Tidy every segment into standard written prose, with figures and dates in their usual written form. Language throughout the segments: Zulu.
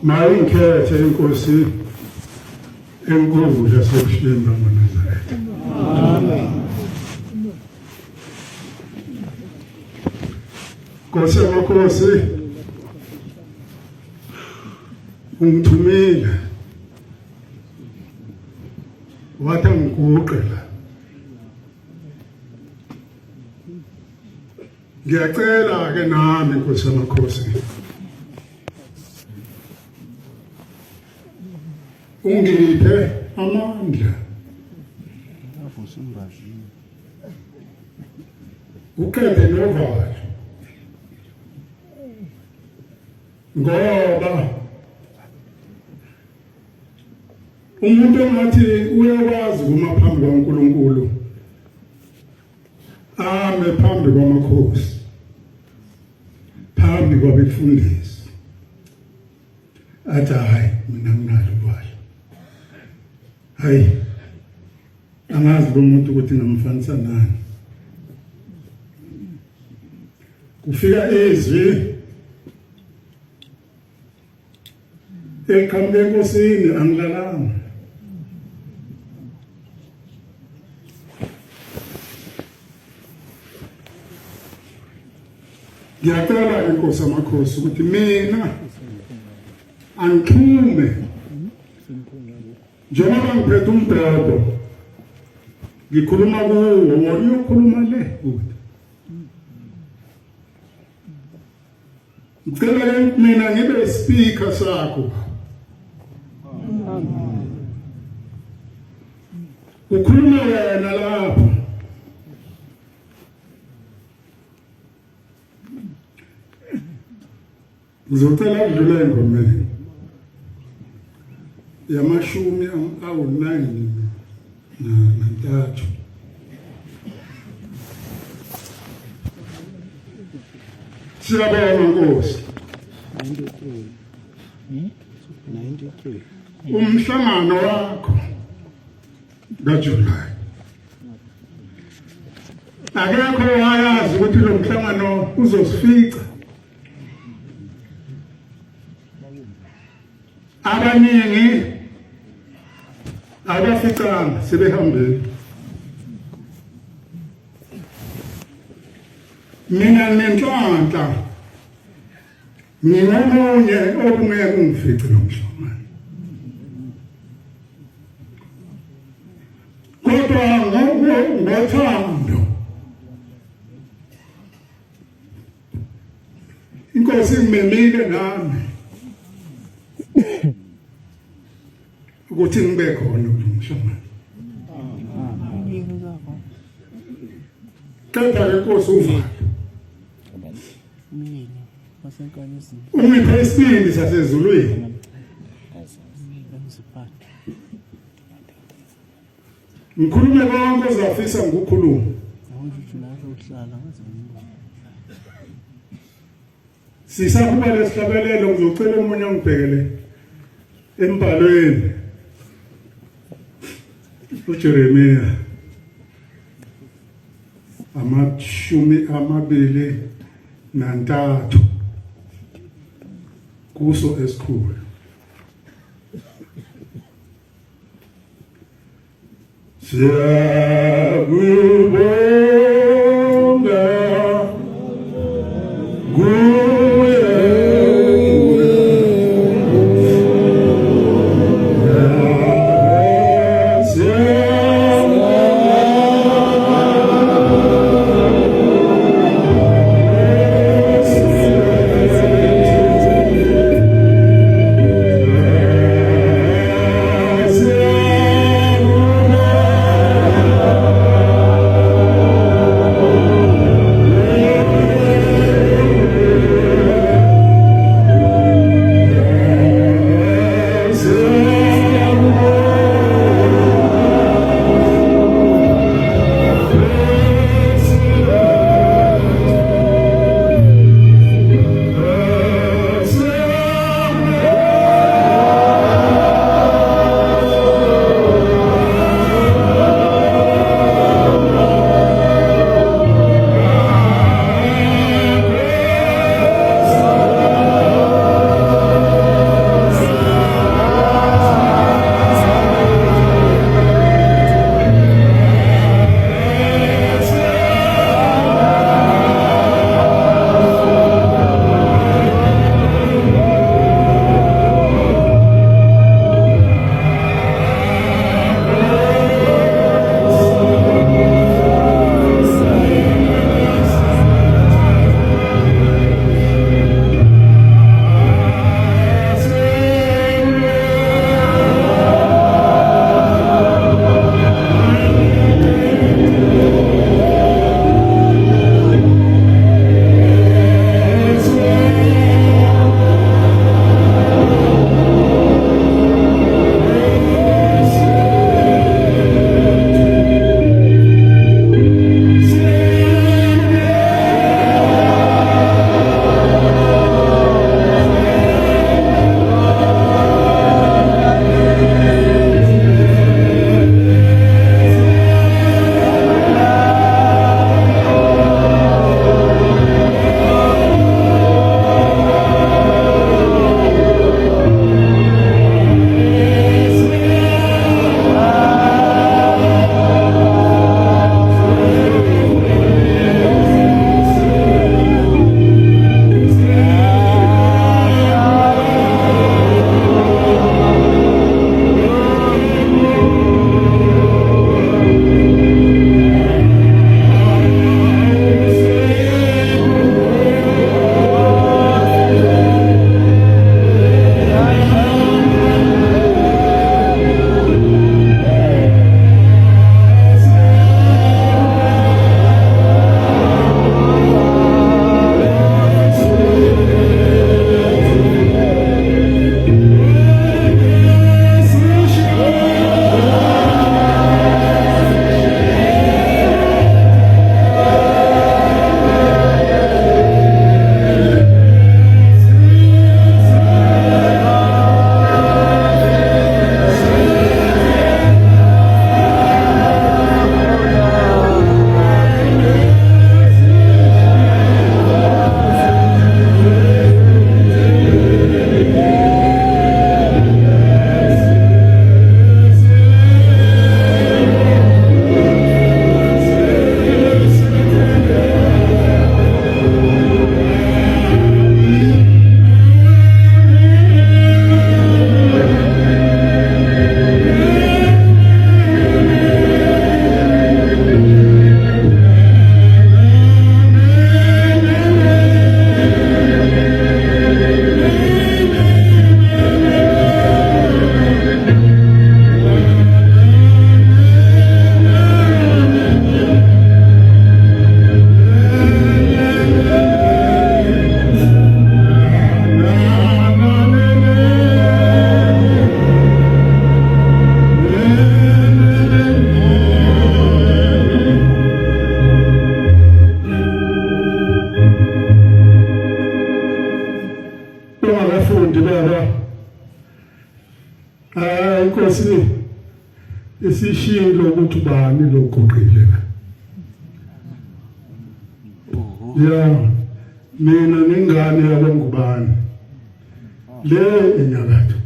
Mayingikhethe inkosi enkulu yasebusheni bamaNazaretha. Amen. Nkosi yamakhosi ungithumile wathi ngiguqe la. Ngiyacela ke nami Nkosi yamakhosi ungiphe amandla ukhethe novalo ngoba umuntu engathi uyakwazi uma phambi kwaNkulunkulu ame phambi kwamakhosi phambi kwabefundisi athi hayi mina nginalo kwayo. Hayi angazi lo muntu ukuthi ngamfanisa nani. Kufika izwi eqhamuke enkosini angilalanga. Ngiyacela inkosi yamakhosi ukuthi mina angixhume njengoba ngiphethe umbhede ngikhuluma kuwo uyokhuluma le ukuthi ngicela mina ngibe ispeaker sakho ukhuluma wena lapho ngizocela kudlula engomeni yamashumi awu-9 nantathu siyabonga Nkosi. 93 umhlangano wakho kaJuly akekho wayazi ukuthi lo mhlangano uzosifica. Abaningi abaficanga sebehambile. Mina nenhlanhla nginomunye okungeke ungifice lo mhlangano. Kodwa ngothando inkosi ngimemile nami ukuthi ngibe khona kulo mhlangano. Kepha inkosi uvalo ungiphe isibindi sasezulwini ngikhulume konke ozafisa ngikukhuluma. Sisakuba lesihlabelelo ngizocela umunye ongibhekele embhalweni uJeremiya 23 kuso esikhulu. Siyakubonga bafundi baba inkosi isishilo ukuthi bani loguqile ya mina ningane yakwangubani le enyakatho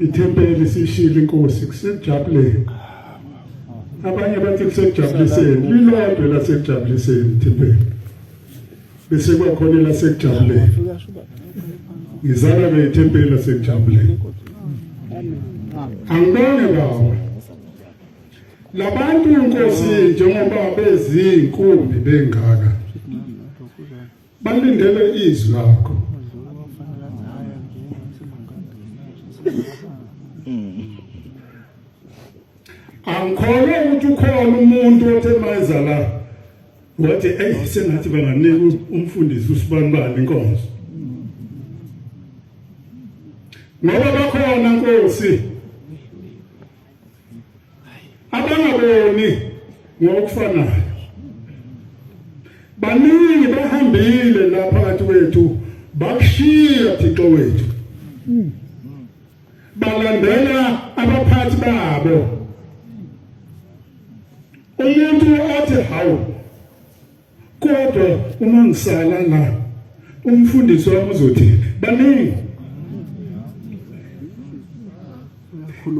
ithempeli sishilo inkosi kusejabuleni abanye bathi kusejabuliseni lilodwa lasejabuliseni ithempeli bese kwakhona lasejabuleni ngizala bethempeli lasejabuleni angibone baba labantu inkosi njengoba bezinkumbi bengaka balindele izwi lakho angikholwa ukuthi ukhona umuntu othe mayizala wathi sengathi banganika umfundisi usibanibani inkonzo ngoba bakhona inkosi abangaboni ngokufanayo baningi bahambile lapha phakathi kwethu bakushiya Thixo wethu balandela abaphathi babo umuntu athi hawu kodwa uma ngisala la umfundisi wami uzothi baningi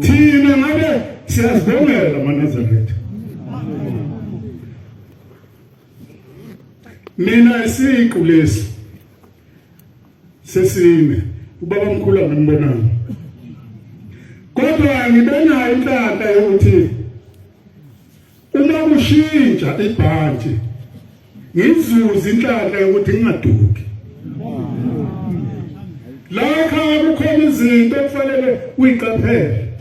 thina ngabe siyazibongela maNazaretha mina isiqu lesi sesine ubaba omkhulu angimbonanga kodwa ngibenayo inhlanhla yokuthi uma kushintsha ibhanti ngizuza inhlanhla yokuthi ngingaduki lakha kukhona izinto okufanele uyiqaphele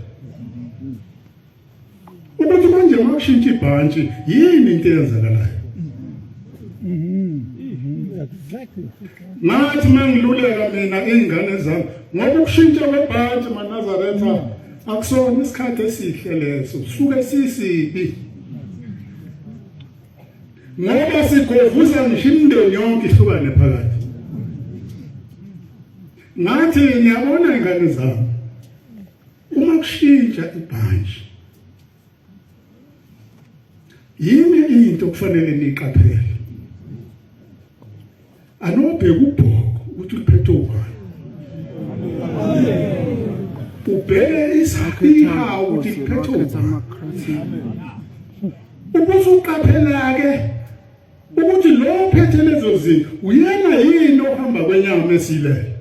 ukuthi manje makushintsha ibhanti yini into eyenzakalayo nathi mangiluleka mina ingane zami ngoba ukushintsha kwebhanti maNazaretha akusona isikhathi esihle leso suke sisibi ngoba sigovuza ngisho imindeni yonke ihlukane phakathi ngathi ngiyabona ingane zami uma kushintsha ibhanti yini into kufanele niqaphele anobheka ubhoko ukuthi uliphethe ubani ubheke isabatha ukuthi liphethe ubani ubusuqaphela-ke ukuthi lo phethe lezo zinto uyena yini ohamba kwenyama esilele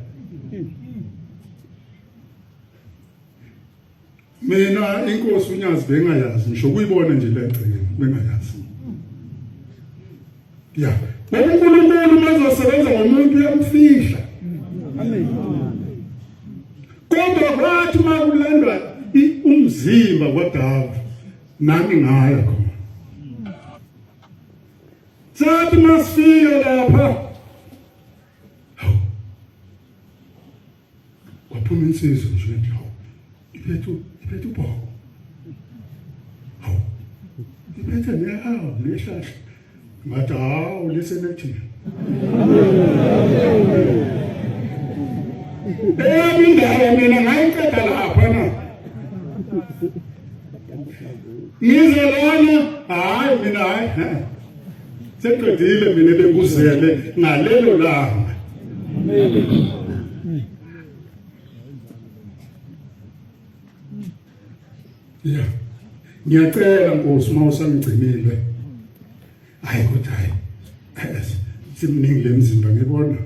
mina inkosi unyazi bengayazi ngisho kuyibona nje legceke bengayazi ya uNkulunkulu mazosebenza ngomuntu uyamfihla amen kodwa kwathi makulandwa umzimba kwaDawu nami ngaya khona sathi masifika lapha kwaphuma insizwa nje iphethe ubhoko iphethe nehlahla ngathi hawu lisenethini indawo mina ngayiqeda lapha na ngizelana hayi mina hayi seqedile mina benguzele ngalelo langa ya ngiyacela Nkosi mawusangigcinile hayi kodwa hayi simningi lemzimba ngibona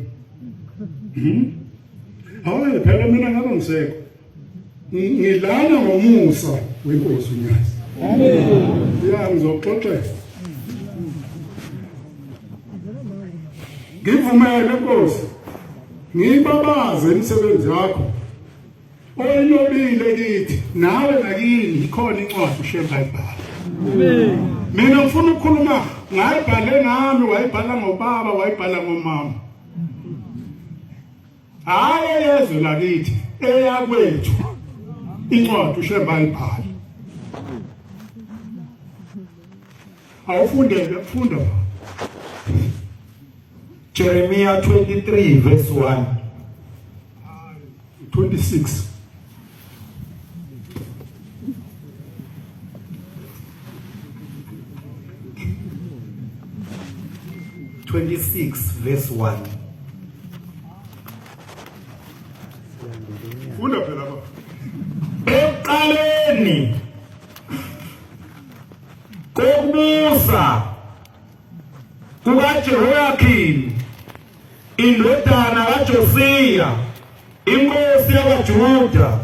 hayi phela mina ngaba ngisekho ngilana ngomusa weNkosi unyazi amen ya ngizoxoxela ngivumele Nkosi ngibabaze imisebenzi yakho oyinobile kithi nawe nakini ikhona incwadi ushemba ibhala amen mina ngifuna ukukhuluma ngayibhale nami wayibhala ngobaba wayibhala ngomama hayi yezwe lakithi eyakwethu incwadi ushemba ibhala awufundele funda Jeremiah 23 verse 1 26. Verse 1. Funda phela baba. Eqaleni kokubusa kukaJehoyakhini indodana kaJosiya inkosi yabaJuda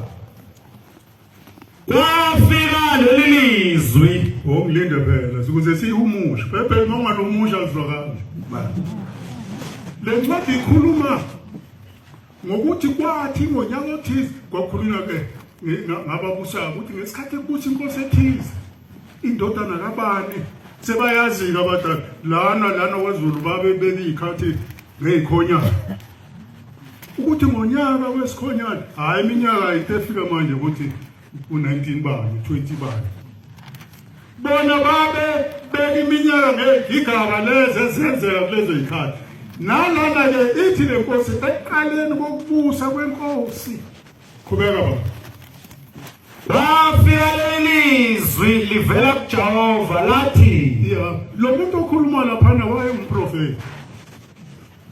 kwafika leli lizwi. Ngilinde phela ukuze siyihumushe. Phela noma nomusha azwakala. Le ncwadi ikhuluma ngokuthi kwathi ngonyaka othize kwakhulunywa ke ngababusayo ukuthi ngesikhathi kuthi inkosi ethize indodana kabani sebayazi abadala lana wezulu babe belikhathi ngezikhonyana ukuthi ngonyaka wesikhonyana hayi iminyaka itefika manje ukuthi u19 bani 20 bani bona babe bekiminyaka ngegigaba lezi ezenzeka kulezo izikhathi nalana ke ithi lenkosi eqaleni kokubusa kwenkosi khubeka baba Bafika leli lizwi livela kuJehova lathi lo muntu okhuluma laphana wayengumprofeti.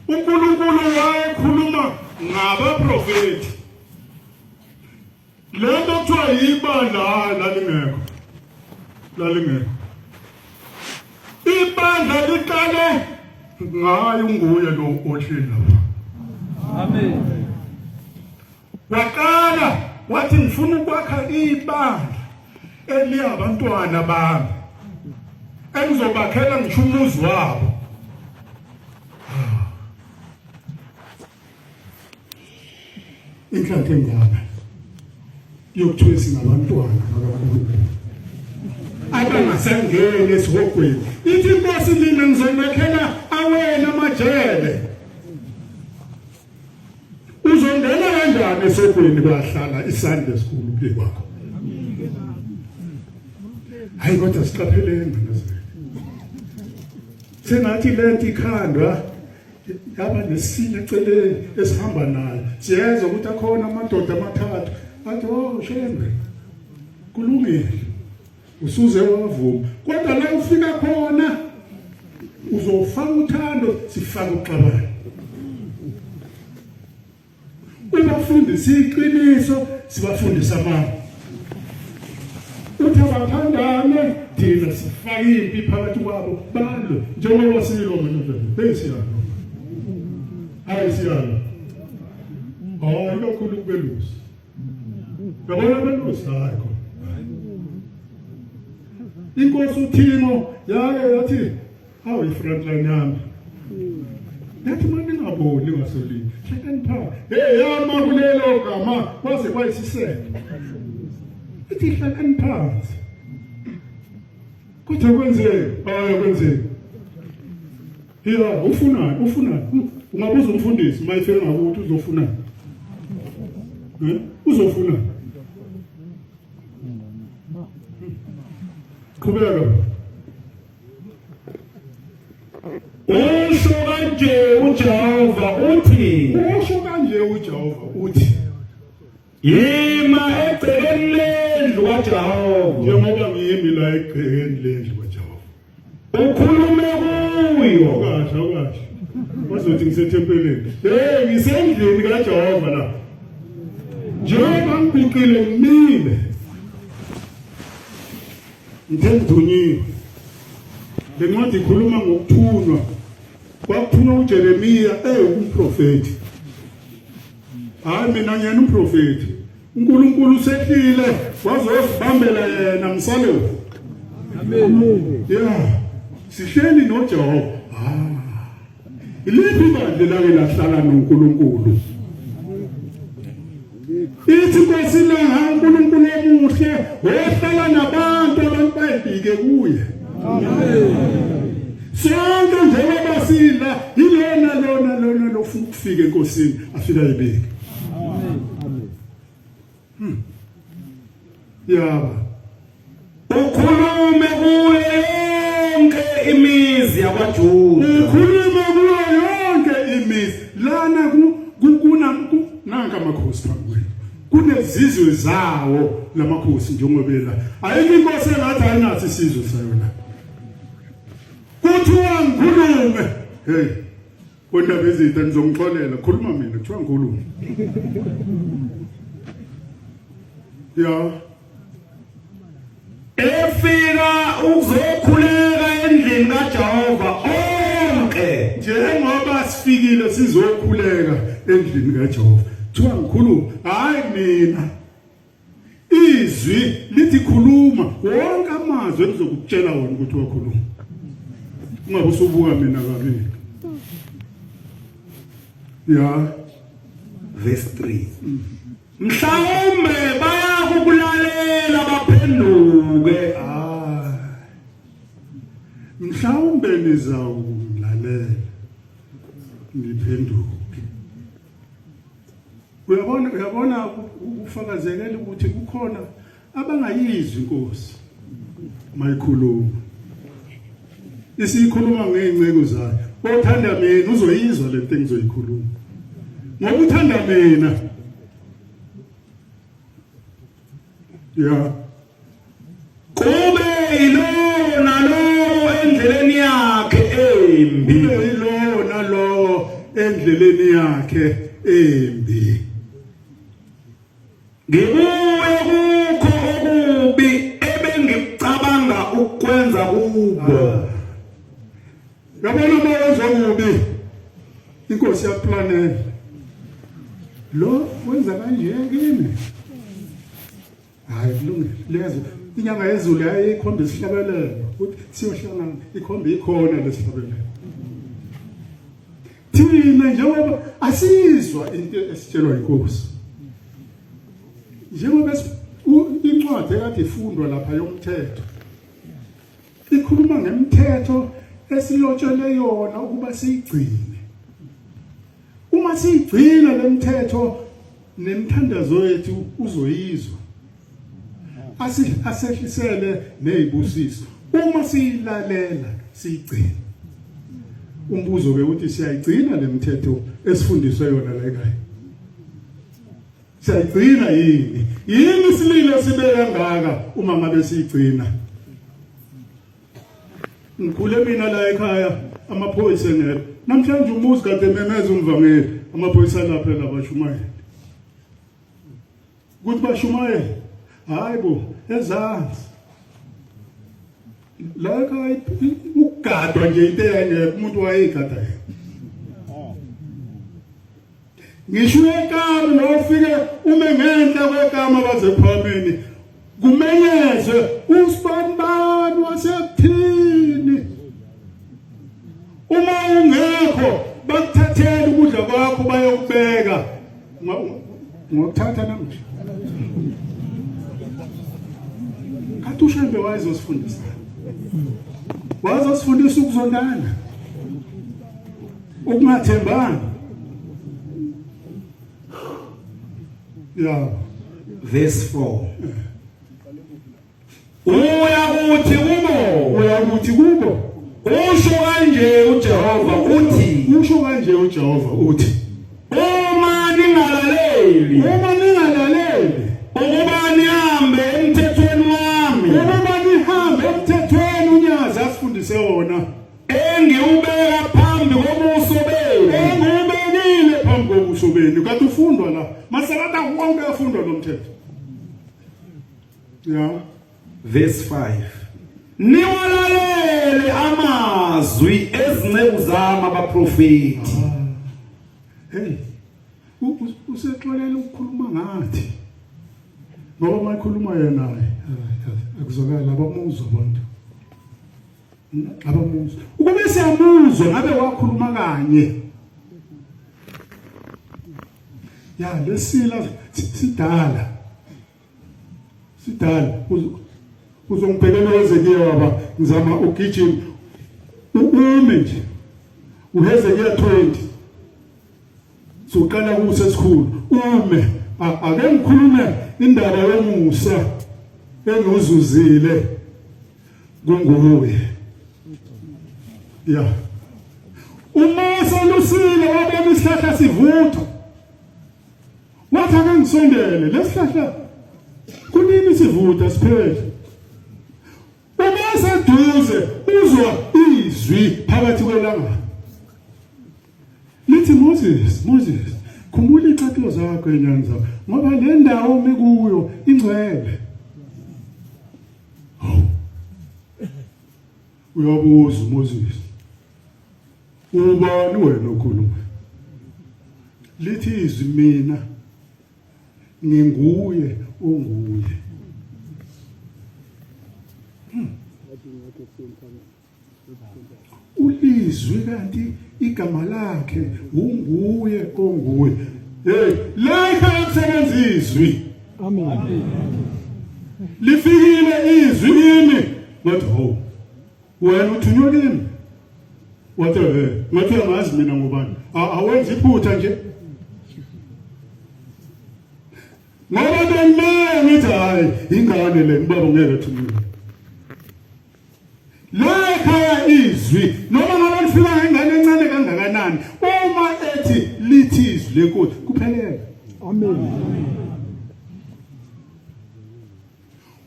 uNkulunkulu wayekhuluma ngabaprofeti. Lento kuthiwa yibandla lalingekho. Ibandla liqale ngayo nguye lo ohleli lapha. Amen. Waqala wathi ngifuna ukwakha ibandla eliyabantwana bami engizobakhela ngisho umuzi wabo. Inhlanhla engaba yokuthiwa singabantwana bakaNkulunkulu abangasangene esihogweni. Ithi inkosi mina ngizonakhela awena amajele. Uzongena kanjani esogweni bahlala isandla esikhulu phe kwakho? Hayi kodwa siqapheleni ngizwe. Senathi lento ikhandwa yaba nesine eceleni esihamba nayo. Siyeza ukuthi akhona amadoda amathathu. Athi shembe. Kulungile. Usuze wavuma. Kodwa la ufika khona uzofaka uthando sifaka uxabano. Ubafundisa iqiniso sibafundisa amanga. Uthi abathandane thina sifaka impi phakathi kwabo balo njengoba silo manje besiyalo. Ayisiyalo. Lokho lukubelusi. Yabona belusi hayi. Inkosi uThimo yathi awu ifrontline yami. Yathi manje ngaboni ngasolini. Shekani pha. Yama kulelo gama kwaze kwayisisele. Ithi hlakani phansi. Kuthi kwenzeke. Ufuna. Ungabuza umfundisi mayifika ngakuthi uzofuna. Uzofuna. Kubeka. Usho kanje uJehova uthi yima egcekeni lendlu kaJehova njengoba ngiyimi la egcekeni lendlu kaJehova ukhulume kuyo kahle wazothi ngisethempeleni ngisendlini kaJehova la njengoba ngibikile ngimile ngithemdunyiwe. Le ncwadi ikhuluma ngokuthunywa. Kwakuthunywa uJeremiya umprofeti. Hayi mina ngiyena umprofeti. uNkulunkulu usehlile wazosibambela yena msalo. Amen. Sihleli noJehova. Iliphi ibandla lake lahlala noNkulunkulu? Ithi kwesilaha uNkulunkulu omuhle wehlala nabantu bayibike kuye. Amen. Sonke njengoba sila ilona lofuna ukufika enkosini afika ibeke. Amen. Yaba. Ukhulume kuyo yonke imizi yakwaJuda. Ukhulume kuyo yonke imizi. Lana kuna nanga amakhosi phambi kwenu. Kunezizwe zawo lamakhosi njengoba la. Ayikho inkosi engathi ayinathi isizwe sayo la. Kuthiwa ngikhulume. Hey. Kodwa bezitha ngizongixolela, khuluma mina, kuthiwa ngikhulume. Ya. Efika uzokhuleka endlini kaJehova onke. Njengoba sifikile sizokhuleka endlini kaJehova. Kuthiwa ngikhuluma, hayi mina. Izwi lithi khuluma, wonke amazwi engizokutshela wona ukuthi wakhuluma. Ungabe usubuka mina kabili. Ya. Verse 3. Mhlawumbe bayakukulalela baphenduke. Mhlawumbe nizawulalela niphenduke. Uyabona ufakazekela ukuthi kukhona abangayizwi inkosi mayikhuluma. Isikhuluma ngeenceko zayo. Othanda mina uzoyizwa lento engizoyikhuluma. Ngoba uthanda mina. Ya. Kube yilo nalo endleleni yakhe embi. Kube yilo nalo endleleni yakhe embi. Ngibuye kukho okubi ebengicabanga ukwenza kubo. Yabona mayenza okubi. Inkosi yaplanela. Lo wenza kanje kimi. Hayi kulungile. Lezo inyanga yezulu yayikhomba isihlabelelo. Uthi siyohlangana ikhomba ikhona lesihlabelelo. Thina njengoba asizwa into esitshelwa inkosi. Njengoba incwadi ekade ifundwa lapha yomthetho. Ikhuluma ngemithetho esilotshele yona ukuba siyigcine. Uma siyigcina lemithetho nemithandazo yethu uzoyizwa. Asehlisele nezibusiso. Uma siyilalela siyigcina. Umbuzo ke uthi siyayigcina lemithetho esifundiswe yona la ekhaya. Siyayigcina yini? Yini sililo sibe kangaka uma ngabe siyigcina? Ngikhule mina la ekhaya amaphoyisa ngeke. Namhlanje umuzi kade memeza umvangeli amaphoyisa lapha labashumayela. Kuthi bashumayela. Hayibo, ezansi. La ekhaya ugadwa nje into engeke umuntu wayegada yena. Ngisho ekama nofike ume ngenhla kwekama bazephameni kumenyezwe usibanibani wasekuthini. Uma ungekho bakuthathela ukudla kwakho bayokubeka. Ngokuthatha namhlanje. Kathushambe wayezosifundisa. Wazosifundisa ukuzondana. Ukungathembani. Yeah. Verse 4. Uyakuthi kubo. Usho kanje uJehova uthi. Uma ningalaleli. Ukuba nihambe emthethweni wami. Unyaza asifundise wona. Engiubeka phambi kobuso benu. Engubekile phambi kobuso benu. Kanti ufundwa la. Masalata wonke afundwa lo mthetho. Yeah. Verse 5. Niwalalele amazwi ezinceku zami abaprofeti. Hey. Usexolela ukukhuluma ngathi. Ngoba mayikhuluma yena hayi akuzokala abamuzwa abantu. Abamuzwa. Ukube siyamuzwa ngabe wakhuluma kanye. Ya lesila sidala. Uzongibhekela eZekiya waba ngizama ugijima. Ume nje. uHezekiya 20 soqala kusesikhulu ume ake ngikhulume indaba yomusa enguzuzile kunguwe ya umusa lusile wabona isihlahla sivuthwa wathi ake ngisondele lesihlahla kunini sivuda siphele uma seduze uzwa izwi phakathi kwelanga lithi Moses khumbula icathulo zakho enyanza ngoba le ndawo mikuyo ingcwele. Uyabuza Moses, ubani wena okhuluma? Lithi izwi mina nginguye onguye. Ulizwi kanti igama lakhe unguye onguye. Hey, lekha umsebenzizwi. Amen. Lifikile izwi kimi ngathi ho. Wena uthunywa kimi. Wathi ngathi angazi mina ngubani. Awenzi iphutha nje. Ngoba ngithi hayi ingane le ngibaba ngeke thunywe. Lekha izwi noma ngabe lifika ingane encane kangakanani uma ethi lithi izwi lenkosi kuphelele. Amen.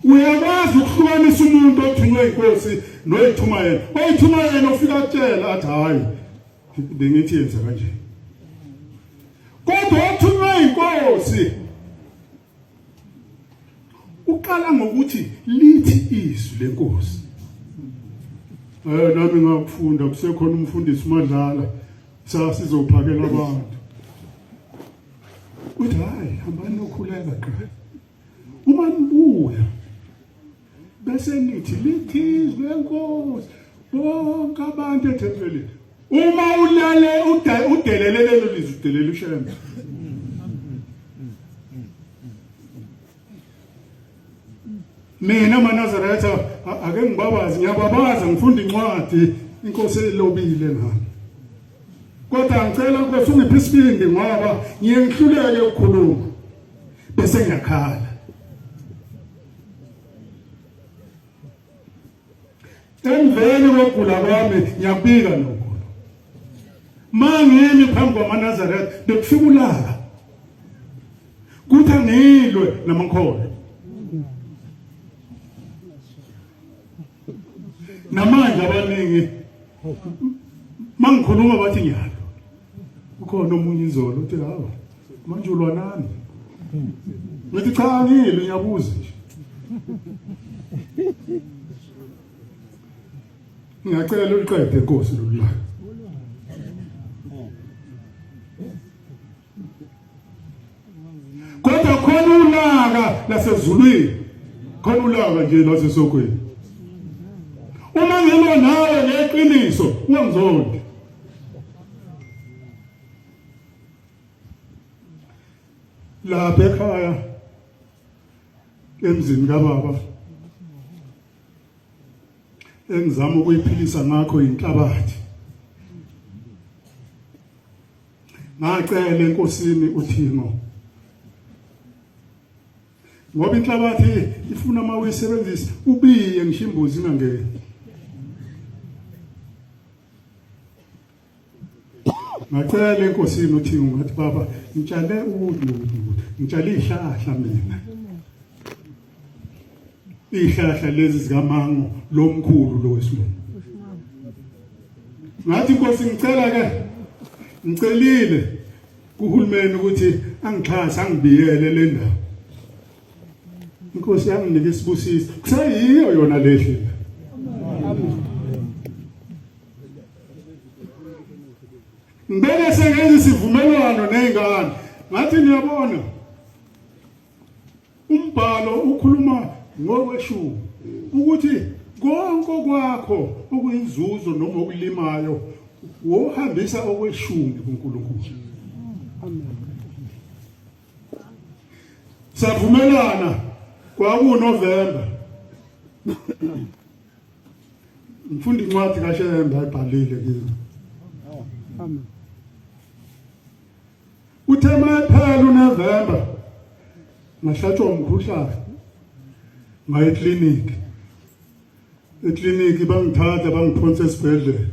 Uyakwazi ukuhlukanisa umuntu othunywe inkosi noyithuma yena. Oyithuma yena ufika kutshela athi hayi bengithi yenza kanje. Kodwa othunywe inkosi uqala ngokuthi lithi izwi lenkosi. Nami ngakufunda kusekhona umfundisi uMadlala sizophakela abantu. Uthi hayi hambani nokhuleka qha. Uma nibuya bese nithi lithi izwi lenkosi bonke abantu ethempelini. Uma ulale udelele lelo lizwi udelele ushembe. Mina maNazaretha ake ngibabazi ngiyababaza ngifunda incwadi inkosi elobile ngami. Kodwa ngicela ukuthi ungiphe isibindi ngoba ngiyehluleke ukukhuluma bese ngiyakhala. Emveni kokugula kwami ngiyabika lokho. Mangimi phambi kwaMaNazaretha bekufika ulaka. Kuthi ngilwe namakholo. Namanje abaningi mangikhuluma bathi ngiyalo. Ukhona omunye izolo uthi hawo manje ulwa nami. Ngithi cha ngile ngiyabuza nje. Ngiyacela uliqede inkosi lolu. Kodwa khona ulaka lasezulwini. Khona ulaka nje lasesokweni. Uma ngilwa nawe ngeqiniso ungangizonde. Lapha ekhaya emzini kaBaba engizama ukuyiphilisa ngakho inhlabathi. Ngacela enkosini uThixo ngoba inhlabathi ifuna uma uyisebenzisa ubiye ngishimbuzi ingangeni. Ngacela enkosini uThixo ngathi baba ngitshale ngitshale ihlahla mina. Ihlahla lezi zikamango lomkhulu lo wesilungu. Ngathi inkosi ngicelile kuhulumeni ukuthi angixhase angibiyele le ndawo. Inkosi yanginika isibusiso kusayiyo yona lehle. Ngibeke sengenza isivumelwano nezingane. Ngathi niyabona umbhalo ukhuluma ngokweshumi ukuthi konke kwakho okuyinzuzo noma okulimayo wohambisa okweshumi kuNkulunkulu. Amen. Savumelana kwakuNovember. Ngifunda incwadi kaShembe ayibhalile kimi. Amen. Uthema phela uNovember ngahlatshwa umkhuhlane ngaya eklinikhi. Eklinikhi bangithatha bangiphonsa esibhedlela.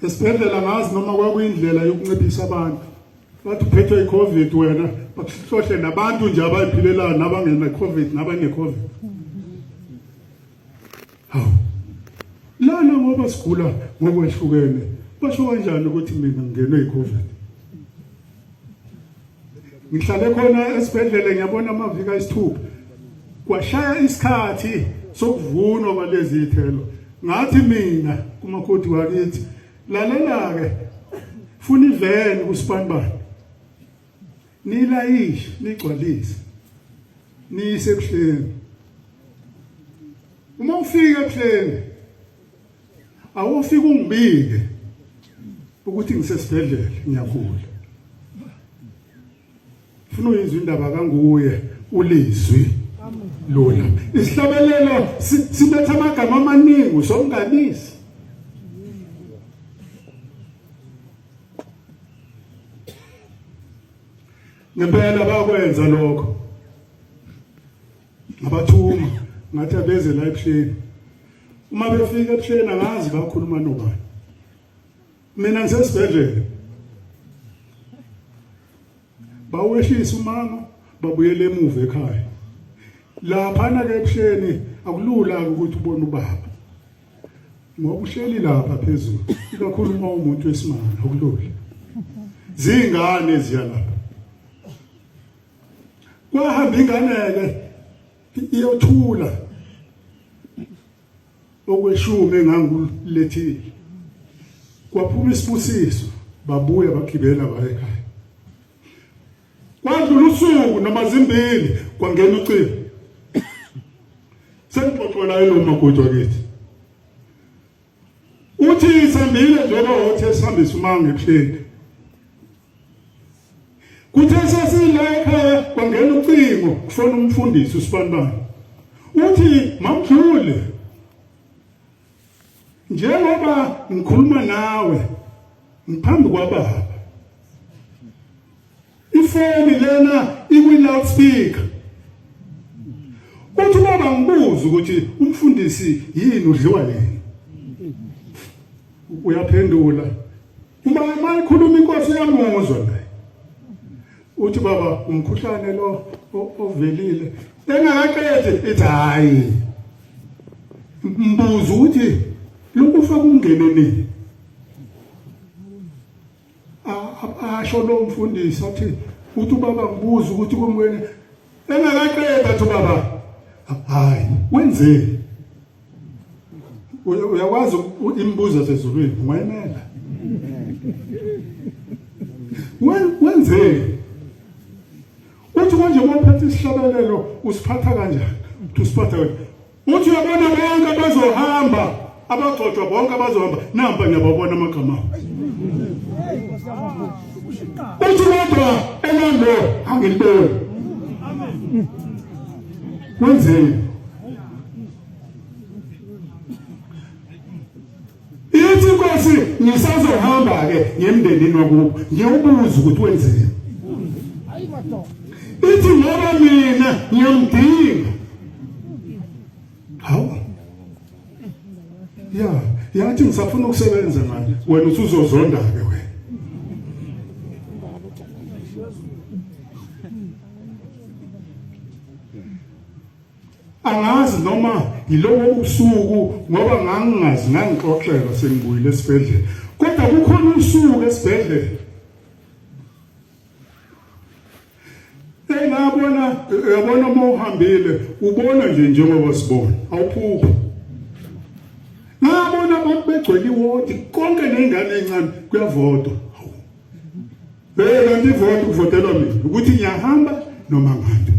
Esibhedlela ngazi noma kwakuyindlela yokunciphisa abantu. bathi uphethwe iCovid wena bakuhlohle nabantu nje abayiphilelayo nabangena COVID nabane COVID. Hawu. Lana ngoba sigula ngokwehlukene basho kanjani ukuthi mina ngingenwe iCovid? Ngihlale khona esibhedlela ngiyabona amaviki ayisithupha. Kwashaya isikhathi sokuvunwa kwalezi ithelo. Ngathi mina kumakhodi wakithi lalela ke funa iveni kuSpanbani. Nilayishe nigcwalise. Niyise ebuhleni. Uma ufika ebuhleni awufika ungibike ukuthi ngisesibhedlela ngiyagula. Funa uyizwe indaba kanguye ulizwi lona. Isihlabelelo sibetha amagama amaningi usonganisi. Ngempela bakwenza lokho. Ngabathuma ngathi abeze la ebuhleni. Uma befika ebuhleni angazi bakhuluma nobani. Mina ngisesibhedlela. Bawehlisa umama babuyele emuva ekhaya. Lapha ke ebuhleni akulula ukuthi ubone ubaba. Ngoba uhleli lapha phezulu. Ikakhulu uma umuntu wesimanga akulula. Zingane eziya lapha. Kwahamba ingane iyothula okweshumi engangulethile. Kwaphuma isibusiso babuya bagibela baye ekhaya. Kwadlula usuku noma zimbili kwangena ucingo. Sengixoxela lo makoti wakithi. Uthi sambile njengoba othe sihambisa umanga ebuhleni. Kuthe sesila ekhaya kwangena ucingo kufona umfundisi uSpanbani. Uthi mamdlule. Njengoba ngikhuluma nawe ngiphambi kwababa. Ifoni lena ikwi-loudspeaker. Uthi baba ngibuza ukuthi umfundisi yini udliwa yini? Uyaphendula. Uma mayikhuluma inkosi yamuzwa naye. Uthi baba umkhuhlane lo ovelile. Engakaqedi ethi hayi. Mbuzo ukuthi lokufa kungene nini? Asho lo mfundisi athi uthi baba ngibuza ukuthi komwene engakaqeda athi baba hayi wenzeni? Uyakwazi imbuzo sezulwini ungayimela. Wenzeni? Uthi manje uma uphethe isihlabelelo usiphatha kanjani? Usiphatha kanjani? Uthi uyabona bonke abazohamba abagcotshwa bonke abazohamba namba ngiyababona amagama. Uthi kodwa elando angiliboni. Wenzeni? Ithi inkosi ngisazohamba ke ngemndenini wakubo ngiyawubuza ukuthi wenzeni. Ithi ngoba mina ngiyamdinga. Hawu. Yathi ngisafuna ukusebenza manje wena usuzozonda ke wena. Angazi noma yilowo usuku ngoba ngangingazi ngangixoxela sengibuyile esibhedlela. Kodwa kukhona usuku esibhedlela. Yabona uma uhambile ubona nje njengoba sibona awuphuphi. Ngabona abantu begcwele iwodi konke nengane encane kuyavotwa. Kanti ivoto kuvotelwa mina ukuthi ngiyahamba noma ngathi.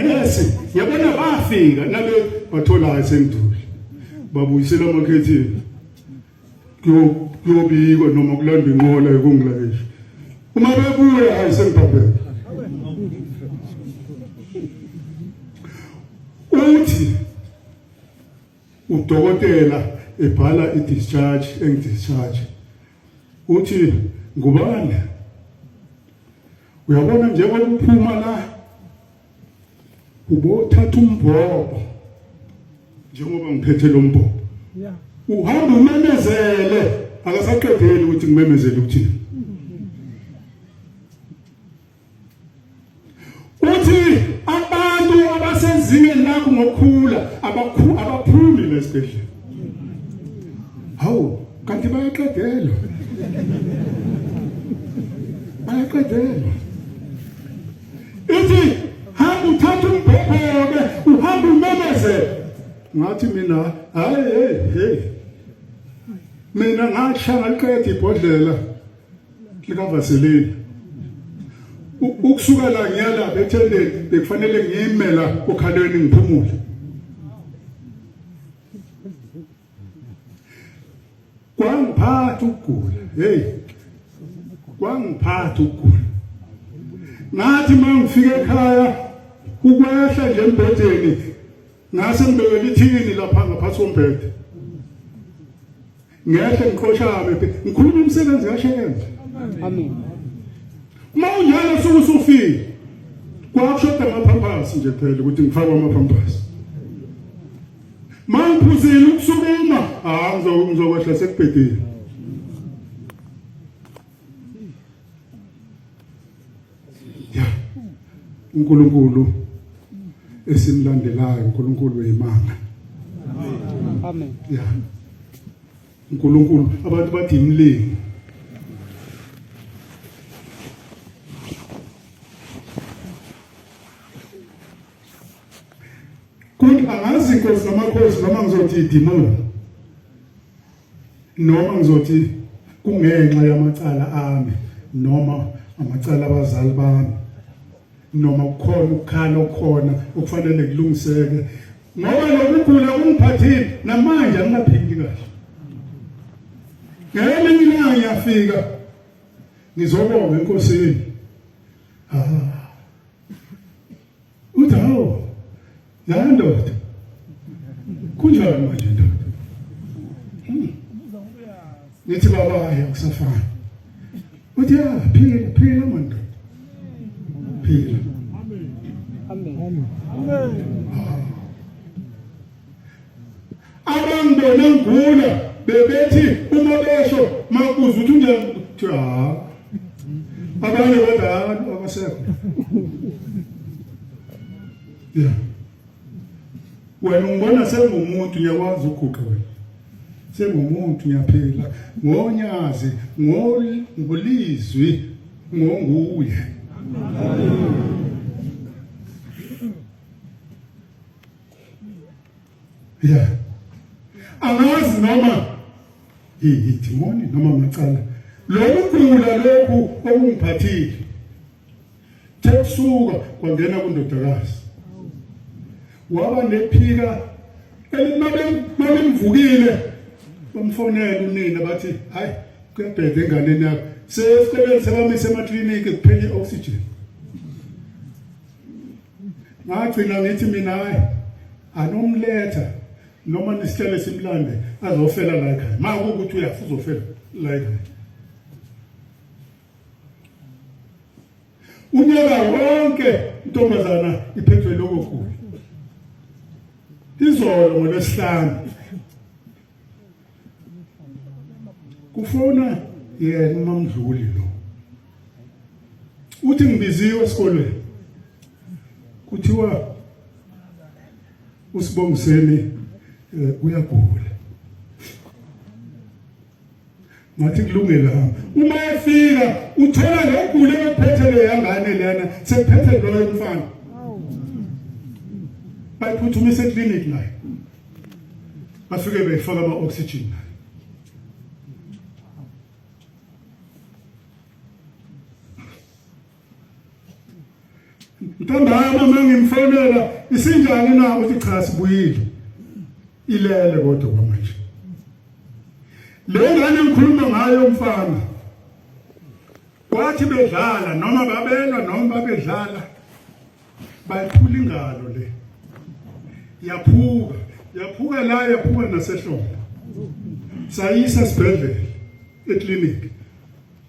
Nesi yabona bafika nalo bathola esenduli. Babuyisela amakhethini. Kuyobikwa noma kulanda inqola ekungilayisha. Uma bebuya ayisemphaphela. Uthi udokotela ebhala i-discharge engidischarge. Uthi Ngubane uyabona njengoba uphuma la ubothatha umbhobo njengoba ngiphethe lo mbhobo. uhamba umemezele akasaqedeli ukuthi ngimemezele ukuthini uthi abantu abasezingeni lakho ngokukhula abaphumi lesibhedlela hawu kanti bayaqedelwa ithi hamba uthatha umbhobho-ke uhamba umemezele ngathi mina hey mina ngashaya ngaliqeda ibhodlela likavaselini ukusuka la ngiyalapha ethendeni bekufanele ngiyime la okhalweni ngiphumule kwangiphatha ukugula kwangiphatha ukugula ngathi mangifika ekhaya ukwehla nje embhedeni ngase ngibekela ithini lapha ngaphansi kombhede ngehle ngikhoshame ngikhuluma umsebenzi kaShenze Amen. uma unjalo usufika kwakushoda amaphampasi nje phela ukuthi ngifake amaphampasi mangiphuzile ukusukuma ngizokwehla sekubhedeni ya uNkulunkulu esimlandelayo uNkulunkulu weyimanga Amen. ya uNkulunkulu abantu bathi imlingi angazi inkosi namakhosi noma ngizothi idemon noma ngizothi kungenxa yamacala ami noma amacala abazali bami noma kukhona ukukhala okukhona okufanele kulungiseke ngoba lokugula kungiphathile namanje angaphili kahle ngelinye ilanga ngiyafika ngizobonga enkosini uthawo ya ndoda kunjani manje ndoda nithi baba yakusafana uthi phila manje phila Amen. abangibona ngigula bebethi uma besho makuza uthi nje abanye badala abasekho yeah wena ungibona sengumuntu uyakwazi ukuguqa wena sengumuntu ngiyaphila ngonyazi ngolizwi ngonguye yeah angazi noma idemoni noma amacala lokugula lokhu okungiphathile tekusuka kwangena kundodakazi waba nephika elimabemvukile bamfonela unina bathi hayi kuyabheda enganeni yakho sesicebeni sebamise emakliniki kuphele oxygen ngagcina ngithi mina hayi anomletha noma nisicele simlande azofela la ekhaya ma ukuthi uyafu uzofela la ekhaya unyaka wonke intombazana iphethwe lokugula izolo ngolesihlanu kufona yena uMamdluli lo uthi ngibiziwe esikolweni kuthiwa uSibongiseni uyagula ngathi kulungile hamba uma efika uthola lokugula ekuphethe le yangane lena sekuphethe lo mfana bayiphuthumise eclinic la bafike befaka ama-oxygen ntambama mangimfonela isinjani na uthi cha sibuyile ilele kodwa kwamanje le ngane ngikhuluma ngayo mfana kwathi bedlala noma babelwa noma babedlala bayiphula ingalo le yaphuka la yaphuka nasehlombe sayisa sibhedlela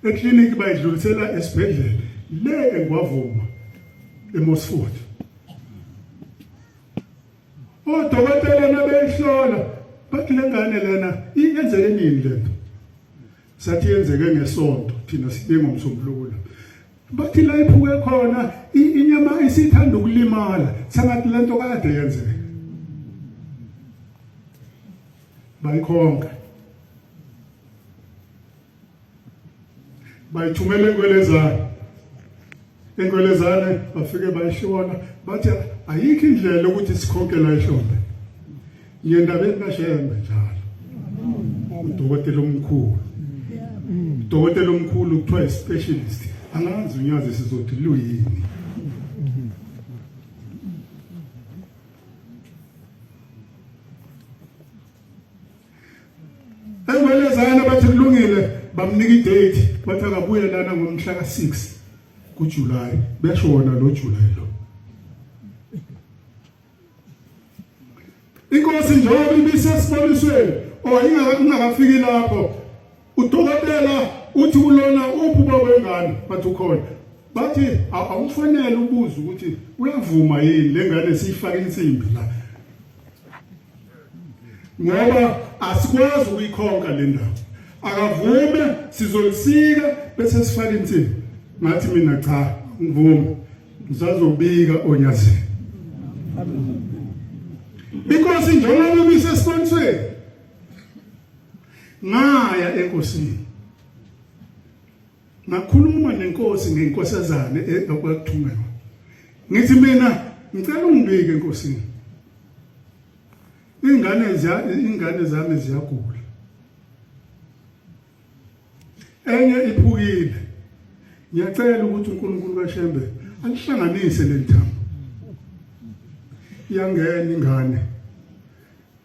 eclinic bayidlulisela esibhedlela le engwavuma eMosford odokotela nabehlola bathi lengane lena iyenzeke nini lento sathi yenzeke ngesonto thina sibengomsombululo bathi la iphuke khona inyama isithanda ukulimala sangathi lento kade yenzeke bayikhonka bayithumela enkwelezane bafike bayishona bathi ayikho indlela ukuthi sikhonke la ehlombe yendabeni kaShembe njalo udokotela omkhulu kuthiwa specialist angazi unyazi sizothi luyini enkwelezane bathi kulungile bamnika idate bathi akabuye lana ngomhla ka6 kuJuly beshona lo July lo inkosi njengoba ibisesibonisweni ingakafiki lapho udokotela uthi kulona uphuba wengane bathi ukhona bathi awufanele ubuze ukuthi uyavuma yini lengane siyifaka insimbi la ngoba asikwazi ukuyikhonka le ndawo akavume sizolisika bese sifaka insimbi ngathi mina cha ngivuma ngizazobika onyazeni because njengoba ibisesibonisweni ngaya enkosini ngakhuluma nenkosi ngenkosazane ekwakuthungelwa ngithi mina ngicela ungibike enkosini ingane zami ziyagula enye iphukile ngiyacela ukuthi uNkulunkulu kaShembe alihlanganise lelithambo iyangena ingane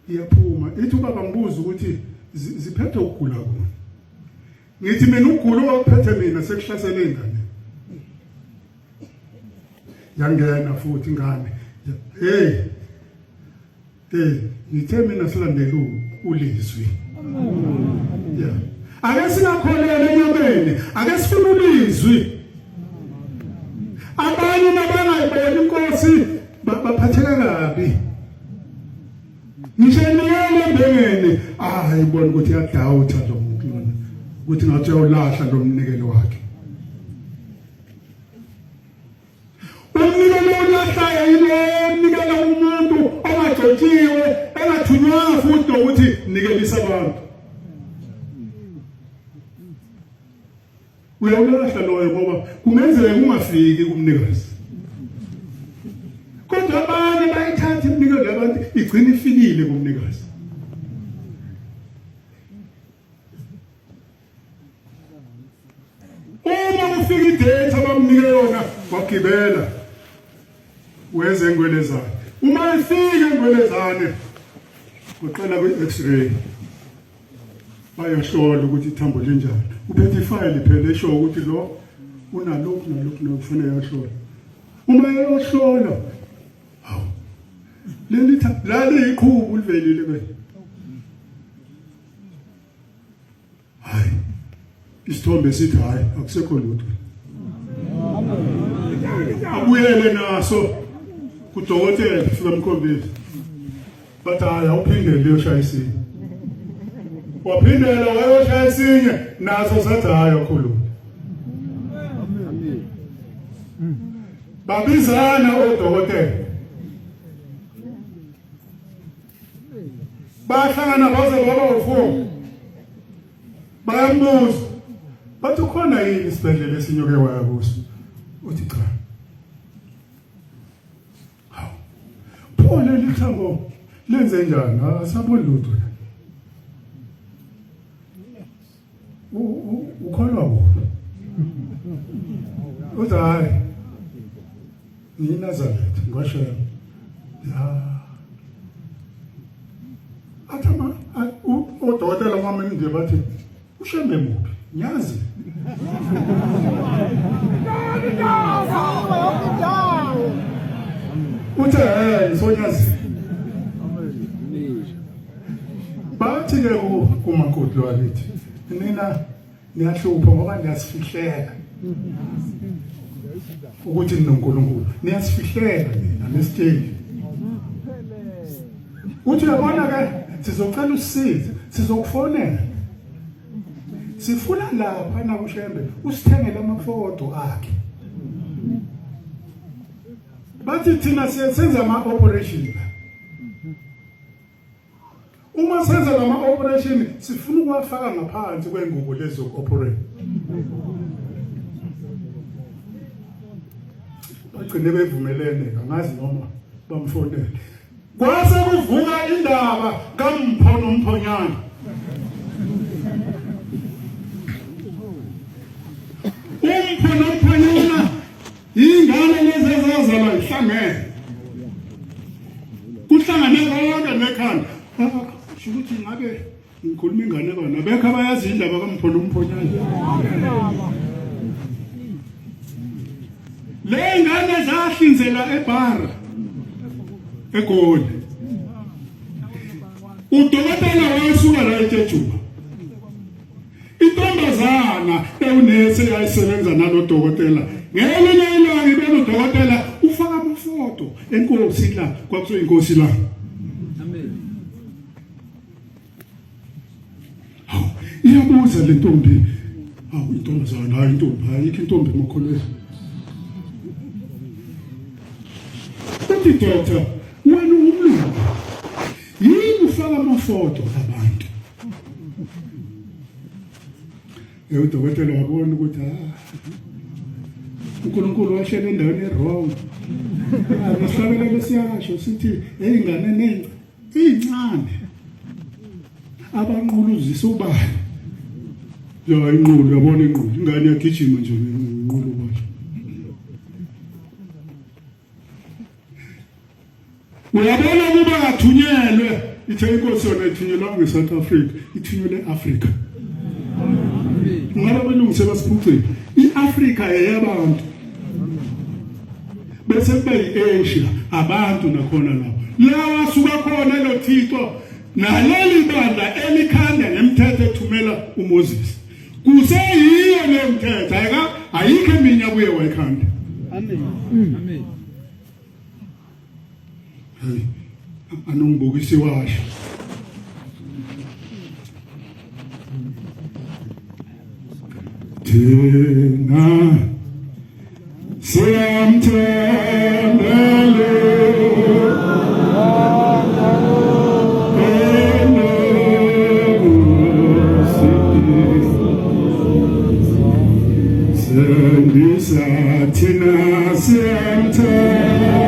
iyaphuma ithi ubaba ngibuza ukuthi ziphethe ukugula kuni ngithi mina ukugula okuphethe mina sekuhlasele ingane yangena futhi ingane hey ngithe mina silandela ulizwi yeah ake singakholelwa enyameni ake sifune ulizwi abanye nabangayibona inkosi baphatheka kabi ngisheniyele mbengeni ayibona ukuthi yadawutha lo muntu lona ukuthi ngathi uyawulahla lo mnikelo wakhe umnikelo olahlayo yilo mnikelo umuntu ongagcotshiwe engathunywanga futhi ukuthi nikelisa abantu uyawulahla loyo ngoba kungenzeka ungafiki kumnikazi kodwa abanye bayithatha iminikelo yabantu igcina ifikile kumnikazi uma ufika idate abamnike yona wagibela wenze engwelezane uma ifika engwelezane uqala kwi-x-ray bayahlola ukuthi ithambo linjani uphethe ifile phela esho ukuthi lo unalokhu nokufanele yahlola uma eyohlola hawu leli iqhubu livelile ke hayi isithombe sithi hayi akusekho lutho abuyele naso kudokotela fika mkhombisa bathi hayi awuphindele uyoshaya isinye waphindela wayoshaya isinye naso sathi hayi okhulu babizana odokotela bahlangana baze baba ufu bayambuza bathi ukhona yini isibhedlela esinyoke waya kuso uthi cha hawu phone lithambo lenze njani asaboni lutho ukholwa bona uthi hayi ngiNazaretha ngwashaya athama udokotela wami nje bathi uShembe muphi nyazi uthi sonyazi bathi ke kumakoti lo alithi nina niyahlupha ngoba niyasifihlela ukuthi ninoNkulunkulu niyasifihlela nina nesitsheli uthi yabona ke sizocela usizo, sizokufonela. Sifuna lapha na uShembe usithengele amafoto akhe. Bathi thina senza ama-operation. Uma senza lama-operation sifuna ukuwafaka ngaphansi kwengubo lezo operate. Bagcine bevumelene angazi noma bamfonele. Kwase kuvuka indaba kaMphono Mphonyana. Umphono Mphonyana ingane lezi ezazalwa ihlangene. Kuhlangane konke nekhanda. Shukuthi ngabe ngikhuluma ingane bana bekho abayazi indaba kaMphono Mphonyana. Le ngane zahlinzela eBhara eGoli. Udokotela wasuka la eThejuba. Intombazana ewunesi yayisebenza nalo dokotela. Ngelinye ilanga ibona udokotela ufaka amafoto enkosi la kwakuthiwa inkosi la. Amen. Iyabuza le ntombi. Intombazana hayi intombi ayikho intombi emkholweni. Doctor, wena umlungu yini ufaka amafoto abantu? Udokotela wabona ukuthi uNkulunkulu washela endaweni wrong. Asihlabela besiyasho sithi ingane ezincane abanquluzisa ubani. Ya inqulu yabona inqulu ingane yagijima nje inqulu ubani. Uyabona kuba athunyelwe ithe inkosi yona ithunyelwa ngeSouth Africa ithunyelwe eAfrica. Ngabe belungise basiphucile iAfrica eyabantu bese kube yiAsia abantu nakhona lapho la wasuka khona lo Thixo naleli bandla elikhanda ngemithetho ethumela uMoses kuseyiyo le mthetho ayikho eminya kuye wayikhanda. Amen. Amen. Anongibukisi washo thina siyamthembele thina siyamthembele.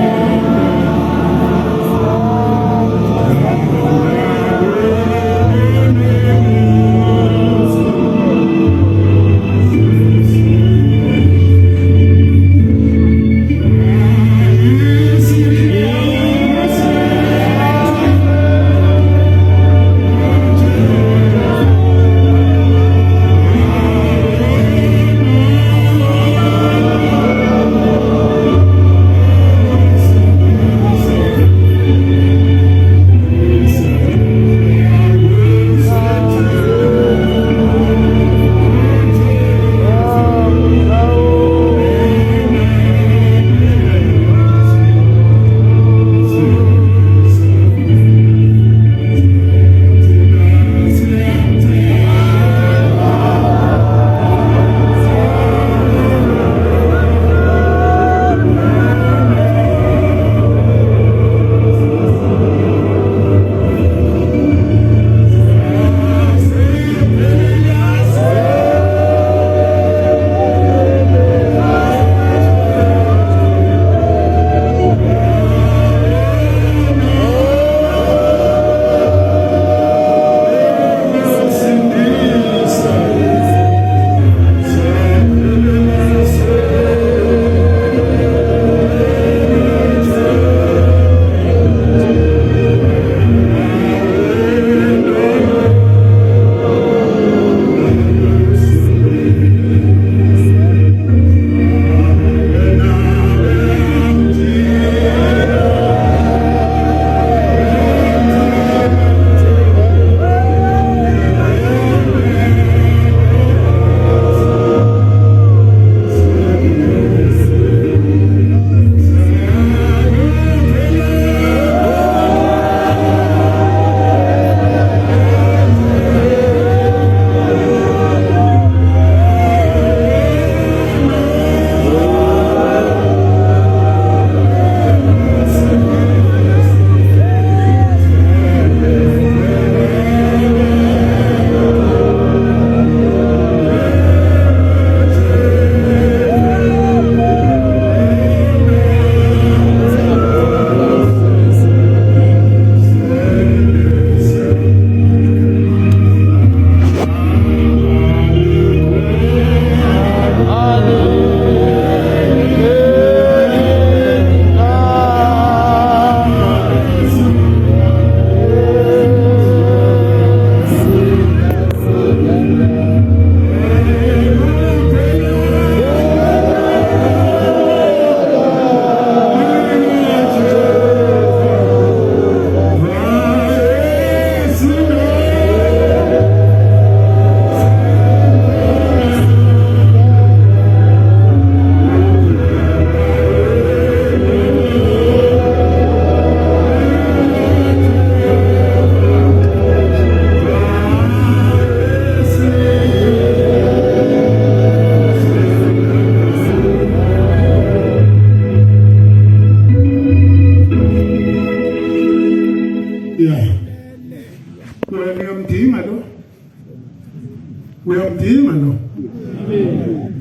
uyamdinga lo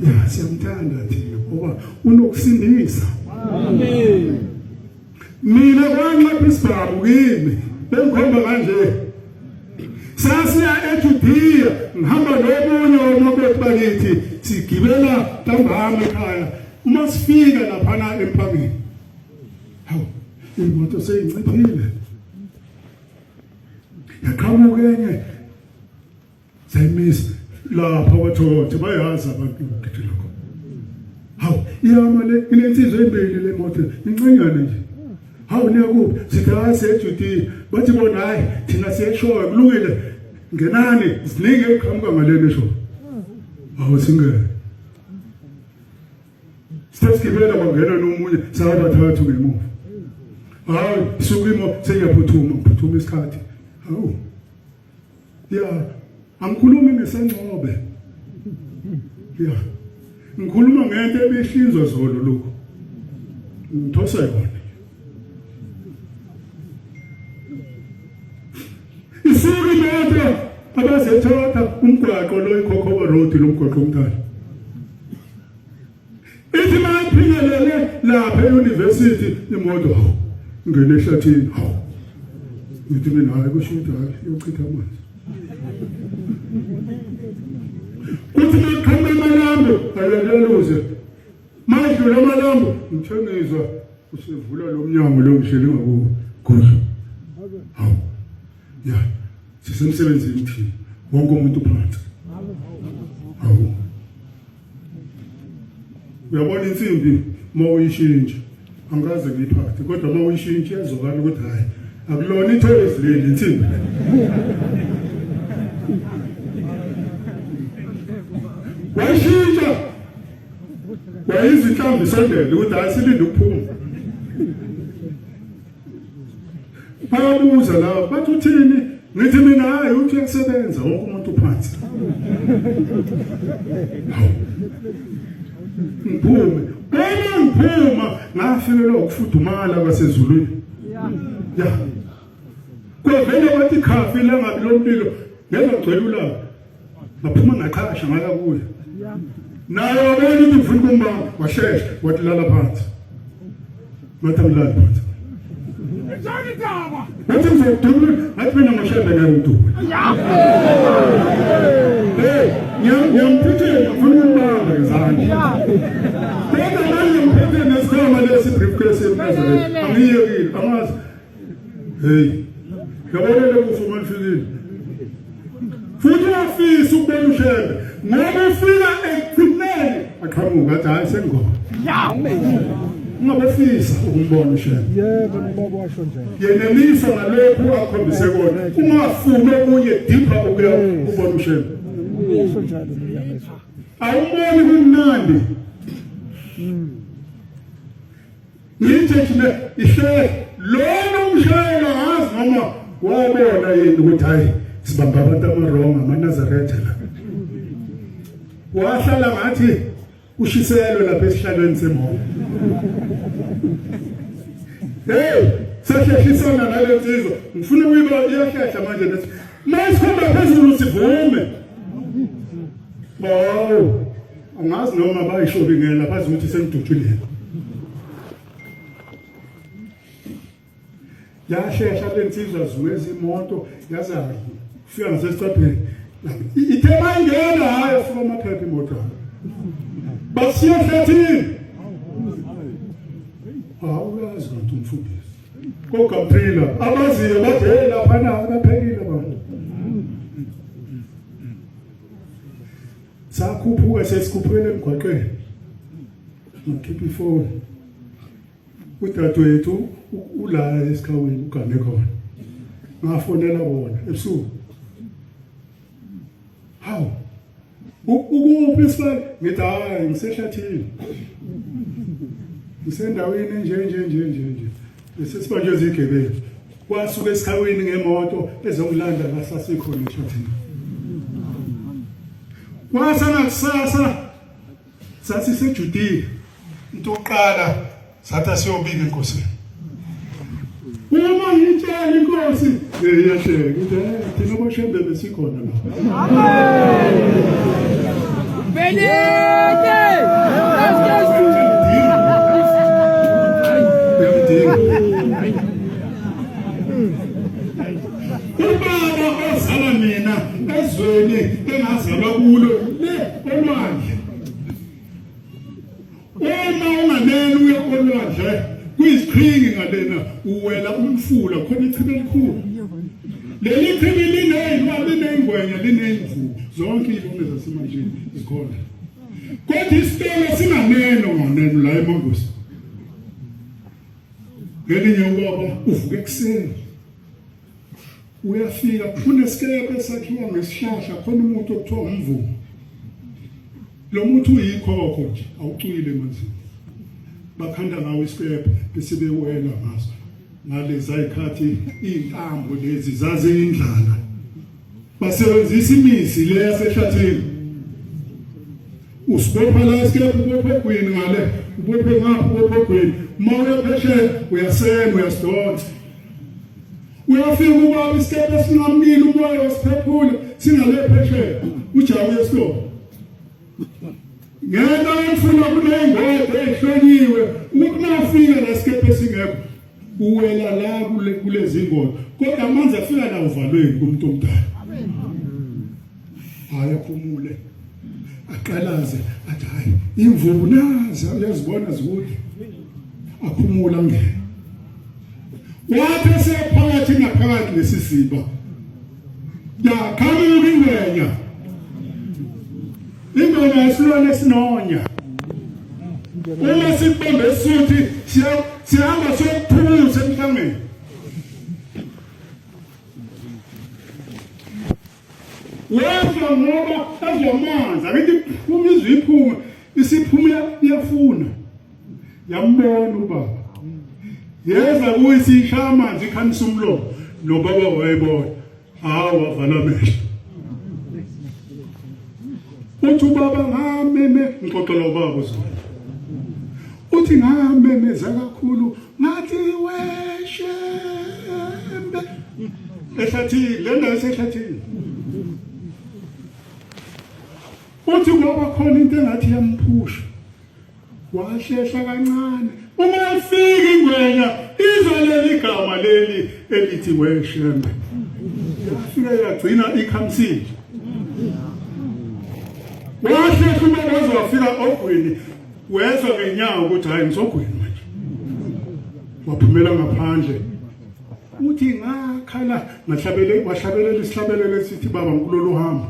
ya siyamthanda thina ngoba unokusindisa. Mina kwanqapha isibhabu kimi bengikhomba kanje sasiya eJudiya ngihamba nomunye womabethu bakithi sigibela ntambama ekhaya uma sifika laphana empangeni hawu imoto seyinciphile yaqhamuka enye sayimisa lapha kwaThothi bayazi abantu ukuthi lokho hawu iyama le inensizwe embili le moto incengane nje hawu niyakuphi sikhasi eJudiya bathi bona hayi thina siyeshoya kulungile ngenani ziningi eqhamuka ngalena esho hawu singeke Sesigibela kwangena nomunye sabathathu ngemuva. Hayi sukimo sengiyaphuthuma isikhathi. Hawu. Ya, angikhulumi ngesangcobe. Ya. Ngikhuluma ngento ebihlinzwa zolo lokho. Ngithosa yona. Isuki moto abazethatha umgwaqo lo iKhokhova Road lomgwaqo omdala. Ithi maphingelele lapha e-university imoto ngene ehlathini ngithi mina hayi kushuda yochitha amanzi kuthi makhamba amalambo ayaluze madlula amalambo ngithengizwa usevula lo mnyango lo ngishele ngakukhona hawu ya sisemsebenzini thina wonke umuntu phansi hawu uyabona insimbi mawuyishintsha angaze ngiphathe kodwa mawuyishintsha yazokala ukuthi hayi akulona ithola ezileni insimbi wayishintsha wayizinhlambi sondele ukuthi hayi silinde ukuphuma bayabuza la bathi uthini ngithi mina hayi uthi uyasebenza wonke umuntu phansi Ngiphuma ngafikelwa ukufudumala kwasezulwini. Ya. Kwavele bathi khafi la ngabi lompilo ngezagcwela ulaka. Ngaphuma ngaqhasha ngala kuye. Nayo wabona ukuthi ngifuna ukumbamba washesha wathi lala phansi. Matamlala phansi. Njani daba? Wathi ngizodubula ngathi mina ngishende ngayodubula. Ngiyamphethe ngifuna ukumbamba ngezandla. Kodwa manje ngiphethe nesikhwama lesi briefcase ePresident. Angiyekile amazi. Hey. Yabona lokufuma lifikile. Futhi wafisa ukubona ushembe. Ngoba ufika ekugcineni aqhamuka athi hayi sengikhona. Ungabafisa ukumbona ushembe. Yebo nobaba washo njalo. Yenelisa ngalokhu akhombise kona. Ungafuna okunye deeper ukuya ukubona ushembe. Washo njalo niyabesha. Awuboni kumnandi. Ngithi thina ishe lona umshayela ngazi noma wabona yini ukuthi hayi sibamba abantu amaRoma amaNazaretha la. Wahlala ngathi ushiselwe lapha esihlalweni semoto. Hey, seshisona nale nsizwa. Ngifuna ukuyiba iyahlahla manje nathi. Masikhomba phezulu sivume. Wow. Angazi noma bayisho bingela phazi ukuthi sengidutshulile. Yashesha lensizwa zungeza imoto yaza fika ngasesicapheni. Ithema ingena hayi asuka amaphepha imoto. Basiya hlathini. Awuyazi ukuthi umfundisi. Kokaphila abaziyo bathi lapha na abaphekile abantu. Sakhuphuka sesikhuphele emgwaqweni. Ngikhipha ifoni. Udadewethu ula esikhaweni ugane khona. Ngafonela bona ebusuku. Hawu. Ukuphi isifana? Ngithi hayi ngisehlathini. Ngisendaweni nje. Bese sibanjwe izigebengu. Kwasuka esikhaweni ngemoto ezongilanda la sasikhona ehlathini. Wasana kusasa sasiseJudiya into oqala sathi asiyobika inkosini uma ngitshela inkosi iyahleka ukuthi thina boshembe besikhona la. Ubaba ozala mina ezweni engazalwa kulo le olwandle. Uma unganene uye olwandle kuyiziqhingi ngalena uwela umfula khona ichibi elikhulu. Leli chibi linengwenya linendvu zonke izingwe zasemanjini zikhona. Kodwa isitolo singaneno nganeno la eMangosi. Ngelinye ubaba uvuka ekuseni uyafika kunesikepe sakhiwa ngesihlahla khona umuntu okuthiwa umvumo. Lo muntu uyikhokho nje awucwile manje. Bakhanda ngawo isikepe bese bewela ngaso. Ngalezi ayikhathi intambo lezi zaze indlala. Basebenzisa imisi le yasehlathini. Usibopha la isikepe ubophe kwini ngale ubophe ngapha ubophe kwini. Moya pheshe uyasema uyasidonsa. Uyafika ubaba isikepe singamile umoya wasiphephula singale pheshe ujawu yesitolo. Ngena ufuna kunengwede ehlonyiwe ukunafika lesikepe singekho uwela la kulezi ngodo kodwa amanzi afika la uvalweni kumuntu omdala. Ayaphumule aqalaze athi hayi imvubu nazi uyazibona zikude aphumula ngene. Wathi sephakathi naphakathi lesisiba yakhamuka ingwenya. Ingwenya isilwane esinonya. Uma sibambe isuthi sihamba sokuphumuza emhlangeni. Wena ngoba azomanza akithi phuma iziphuma isiphumula iyafuna. Yambona ubaba. Yeza kuyisisha amanzi ikhamisa umlomo lo baba wayebona hawa vala amehlo. Uthi ubaba ngameme ngixoxela ubaba uzona. Uthi ngamemeza kakhulu ngathi weshembe ehlathini lena esehlathini. Uthi ngoba khona into engathi yamphusha wahlehla kancane. Uma afika ingwenya izoleli igama leli elithi weshembe. Yafika yagcina ikhamsile. Wahlehla uma wazofika ogwini wezwa ngenyawo ukuthi hayi ngisogwini manje. Waphumela ngaphandle. Uthi ngakhala wahlabelela isihlabelelo esithi baba nkulolu uhamba.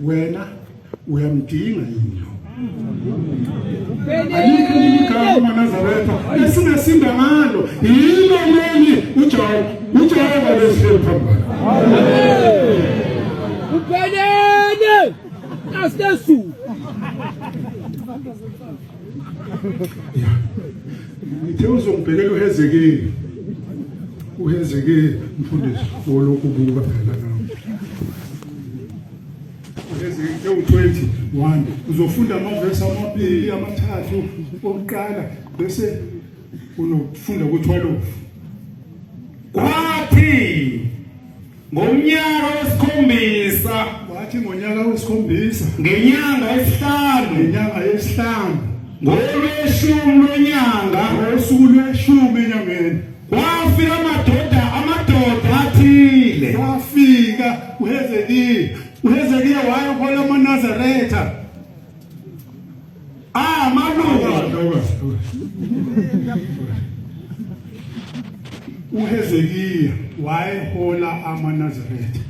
Wena uyamdinga yini? Alikho igama Nazareth esingasinda ngalo yilo leli uJehova lesiphambi. Amen. Ngubane asesu. Ngithe uzombhekela uHezekeli mfundisi wolokhu kuba phela nawo. Ezeke 21 uzofunda amavesi amabili amathathu okuqala bese unofunda ku12. Kwathi ngomnyaka wesikhombisa Wathi ngonyaka wesikhombisa ngenyanga yesihlanu ngolweshumi lwenyanga ngosuku lweshumi enyangeni kwafika amadoda athile. wafika uHezekeli wayehola amaNazaretha amalunga. uHezekeli wayehola amaNazaretha.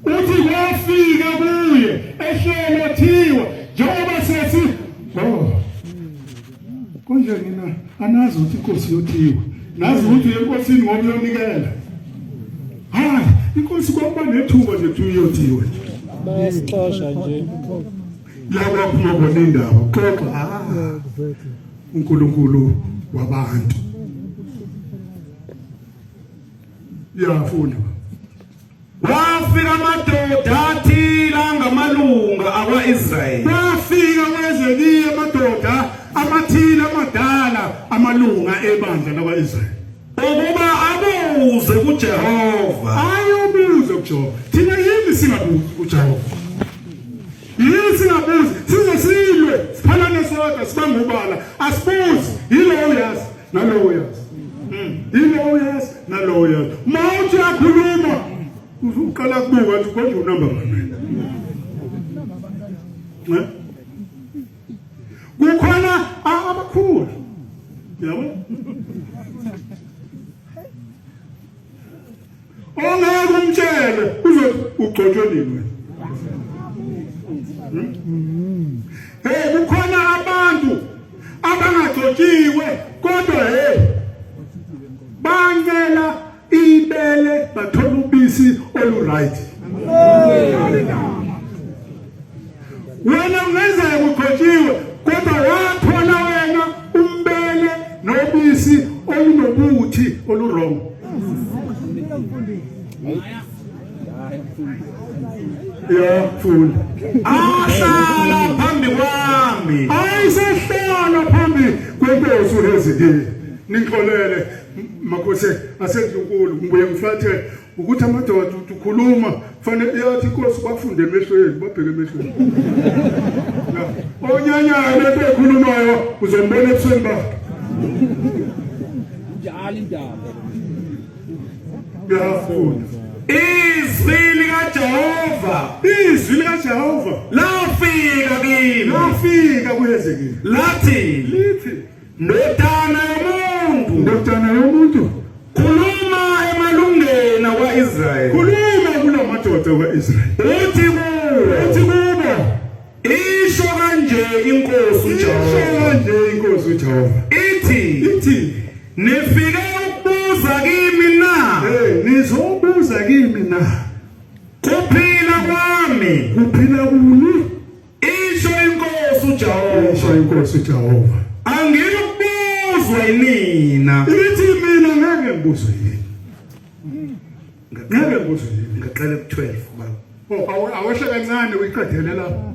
Uthi wafika kuye ehlelo thiwa njengoba sethi konje mina anazi ukuthi inkosi yothiwa nazi ukuthi enkosini ngoba yonikela. Hayi inkosi kwaba nethuba nje ukuthi yothiwa Bayasixosha nje. laba phuma indaba xoxa uNkulunkulu wabantu. Yafuna Wafika amadoda athile ngamalunga akwa-Israyeli. wafika kwenzekile amadoda amathile amadala amalunga ebandla lakwa-Israyeli ukuba abuze kuJehova. ayobuza kuJehova. Thina yini singabuzi kuJehova? Yini singabuzi? Size silwe siphalane sodwa sibambe ubala. Asibuzi yilowo yazi nalowo yazi. Yilowo yazi nalowo yazi. Mawuthi yakhuluma uqala kubuka ukuthi kodwa unamba bani. Kukhona abakhulu. Yabo? Ongeke umtshele uzogcotshwe nini? Kukhona abantu abangagcotshiwe kodwa bangela ibele bathola ubisi oluright. Wena ungenzeka ugcotshiwe kodwa wathola wena umbele nobisi olunobuthi olurong. Ya mfuni Ahlala phambi kwami. ayisehlala phambi kwenkosi uHezekhiya. Nixolele makhosi aseNkulunkulu ngibuye ngiflathele ukuthi amadoda ukhuluma kufanele yathi inkosi bafunde emehlweni babheke emehlweni. Onyanyayo lento ekhulumayo uzombona ebusweni bakhe. Njalo indaba. Ngiyafunda. Izwi likaJehova Izwi likaJehova lafika kimi. lafika kuHezekhiya Lathi, lithi, ndodana yomuntu, ndodana yomuntu, khuluma emalungeni akwa-Israyeli. khuluma kulamadoda kwa-Israyeli. Uthi kubo, isho kanje inkosi uJehova. Isho nje inkosi uJehova Ithi, nifike ukubuza kimi na? Nizobuza kimi na? Kuphila kwami. Kuphila kuni? Isho inkosi uJehova. Isho inkosi uJehova. Angikubuzwa yinina. Ithi mina ngeke ngibuzwe yini. Ngeke ngibuzwe yini. Ngaqala ku-12 baba. Aweshe kancane uyiqedele lapho.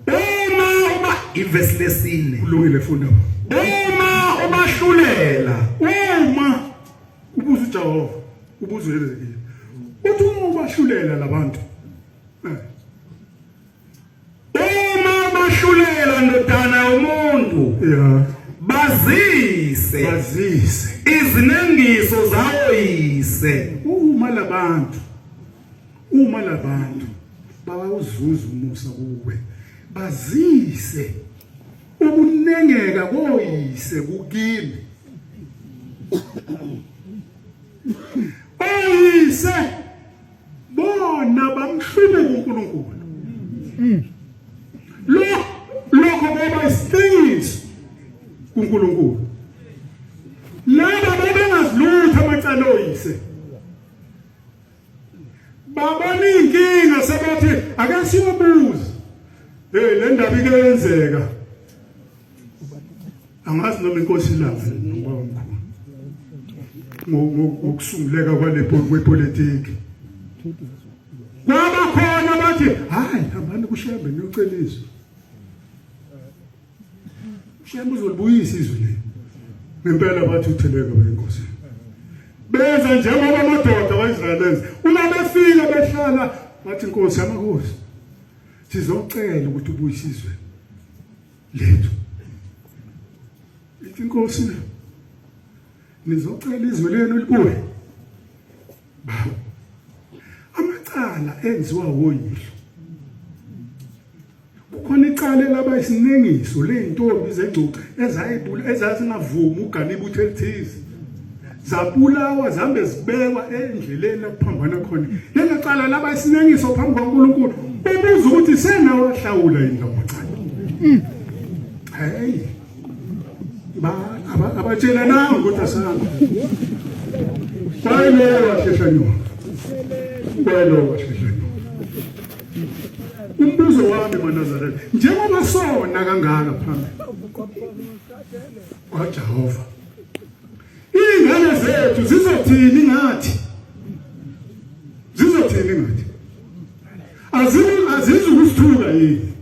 Uba ivesi lesine. Kulungile funda. Uma ubahlulela. Uma ubuza uJehova, ubuza uHezekhiya. Uthi uma ubahlulela labantu. Uma ubahlulela ndodana yomuntu. Ya. Bazise izinengiso zawo yise. Uma labantu bawuzuza umusa kuwe, bazise ukunengeka koyise kukini. Oyise bona bamhlume kuNkulunkulu. Lokho baba isiqiniso kuNkulunkulu. Laba babengazilutha amacala oyise. Babona inkinga sebathi ake siyobuza. Le ndaba ikenzeka. Angazi noma inkosi lava ngoba omkhulu. Ngokusunguleka kwepolitiki. Kwaba khona bathi hayi hambani kuShembe niyocelizwa. Shembe uzolibuyisa izwi le. Ngempela bathi utheleka wenkosi. Benza njengoba amadoda waIsrayelenza. Uma befika behlala bathi inkosi amakhosi. Sizocela ukuthi ubuyise izwi lethu. Ithi inkosi nizocela izwi lenu libuye. Baba. Amacala enziwa woyihlo. Kukhona icala laba isinengiso leintombi zegcuca ezazingavumi uganile ukuthi elithize. Zabulawa zambe zibekwa endleleni lakuphambana khona. Lelo cala laba isinengiso phambi kwaNkulunkulu. Bebuza ukuthi senawo ahlawula yini lawo macala. Hey. Abatshela nawe ukuthi asanga. Kwayelo washehlanywa. Umbuzo wami maNazaretha, njengoba sona kangaka phambi kwaJehova. Ingane zethu zizothini ngathi? Azizukusithuka yini?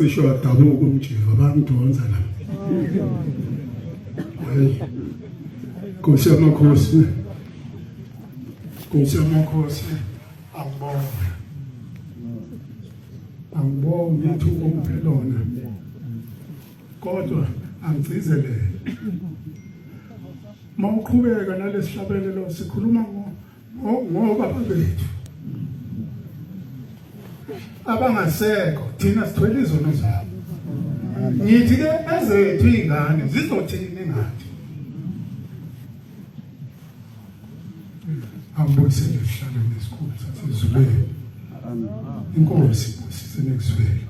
cishe wadabuka umjiva bangidonsa la. Hayi. Nkosi yamakhosi. Nkosi yamakhosi. Angibonge ithuba umphelona. Kodwa angicizelele. Mawuqhubeka nalesihlabelelo sikhuluma ngobaba bethu. abangasekho thina sithwele izono zabo. Ngithi ke ezethu izingane zizothini ngathi. Ambuyisele esihlalweni esikhulu sasezulwini. Inkosi sisenekuswela.